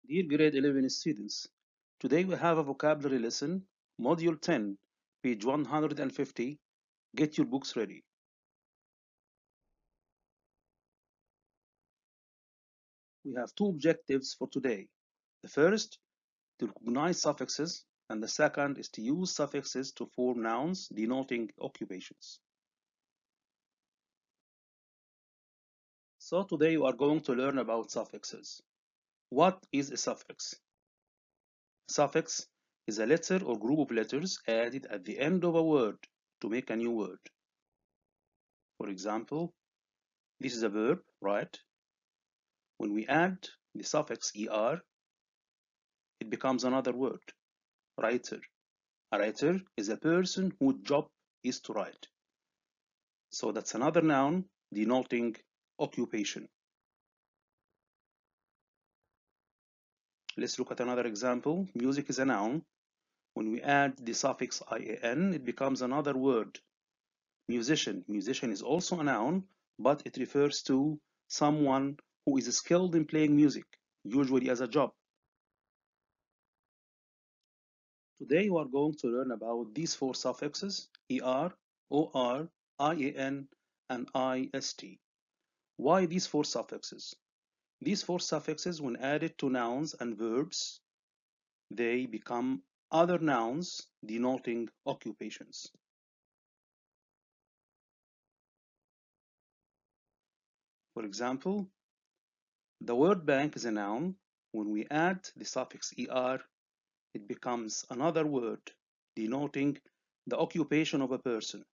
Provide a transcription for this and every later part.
Dear grade 11 students, today we have a vocabulary lesson, module 10, page 150. Get your books ready. We have two objectives for today. The first, to recognize suffixes, and the second is to use suffixes to form nouns denoting occupations. So today we are going to learn about suffixes. What is a suffix? Suffix is a letter or group of letters added at the end of a word to make a new word. For example, this is a verb, right? When we add the suffix er, it becomes another word, writer. A writer is a person whose job is to write. So that's another noun denoting occupation. Let's look at another example. Music is a noun. When we add the suffix ian, it becomes another word, musician. Musician is also a noun, but it refers to someone who is skilled in playing music, usually as a job. Today we are going to learn about these four suffixes, er, or, ian, and ist. Why these four suffixes? These four suffixes, when added to nouns and verbs, they become other nouns denoting occupations. For example, the word bank is a noun. When we add the suffix er, it becomes another word denoting the occupation of a person.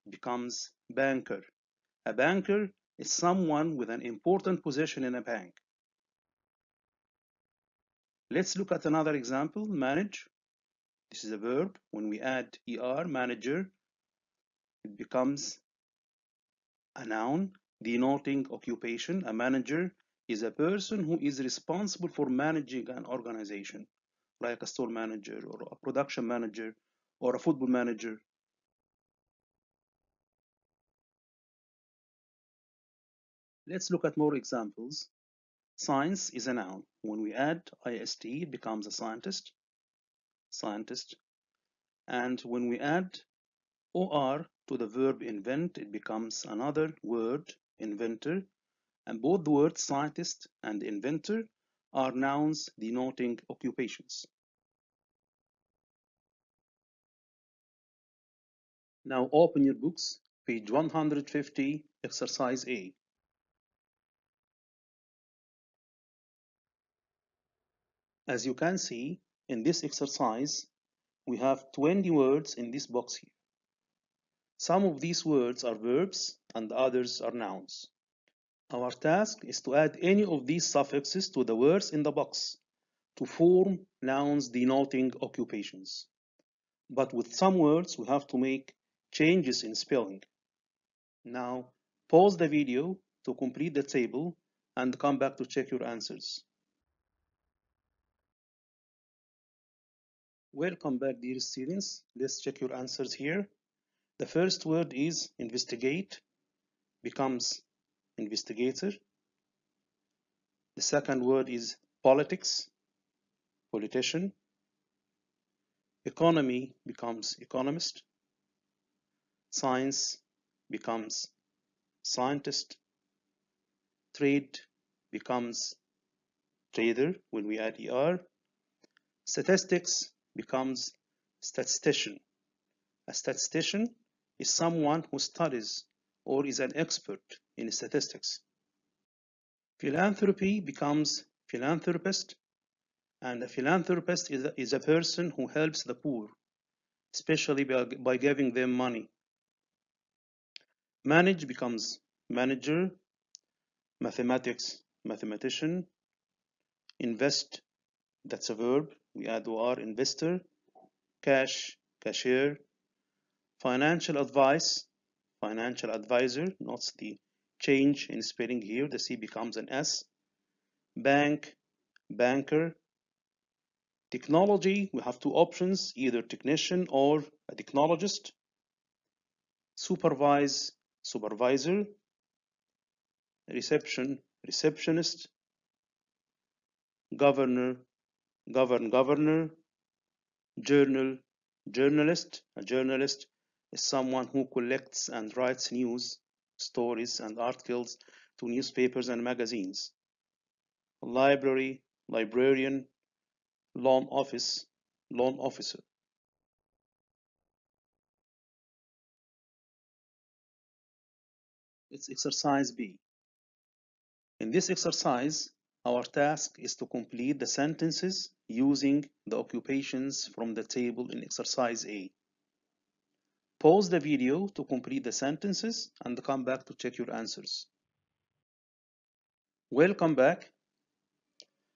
It becomes banker. A banker is someone with an important position in a bank. Let's look at another example, manage. This is a verb. When we add er, manager, it becomes a noun denoting occupation. A manager is a person who is responsible for managing an organization, like a store manager or a production manager or a football manager. Let's look at more examples. Science is a noun. When we add ist, it becomes a scientist. And when we add or to the verb invent, it becomes another word, inventor. And both the words scientist and inventor are nouns denoting occupations. Now open your books, page 150, exercise A. As you can see, in this exercise, we have 20 words in this box here. Some of these words are verbs and others are nouns. Our task is to add any of these suffixes to the words in the box to form nouns denoting occupations. But with some words, we have to make changes in spelling. Now, pause the video to complete the table and come back to check your answers. Welcome back, dear students. Let's check your answers here. The first word is investigate, becomes investigator. The second word is politics, politician. Economy becomes economist. Science becomes scientist. Trade becomes trader when we add er. Statistics becomes statistician. A statistician is someone who studies or is an expert in statistics. Philanthropy becomes philanthropist, and a philanthropist is a person who helps the poor, especially by giving them money. Manage becomes manager. Mathematics, mathematician. Invest, that's a verb. We add or, investor. Cash, cashier. Financial advice, financial advisor. Notice the change in spelling here. The C becomes an S. Bank, banker. Technology, we have two options, either technician or a technologist. Supervise, supervisor. Reception, receptionist. governor, governor, journal, journalist. A journalist is someone who collects and writes news, stories, and articles to newspapers and magazines. Library, librarian, loan office, loan officer. It's exercise B. In this exercise, our task is to complete the sentences using the occupations from the table in exercise A. Pause the video to complete the sentences and come back to check your answers. Welcome back.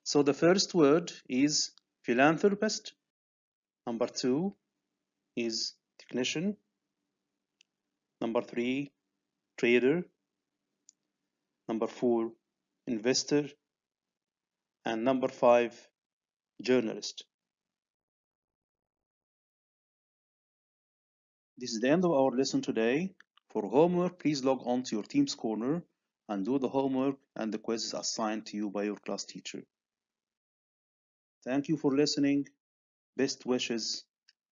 So the first word is philanthropist. Number 2 is technician. Number 3, trader. Number 4, investor. And number 5, journalist. This is the end of our lesson today. For homework, please log on to your Teams Corner and do the homework and the quizzes assigned to you by your class teacher. Thank you for listening. Best wishes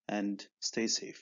and stay safe.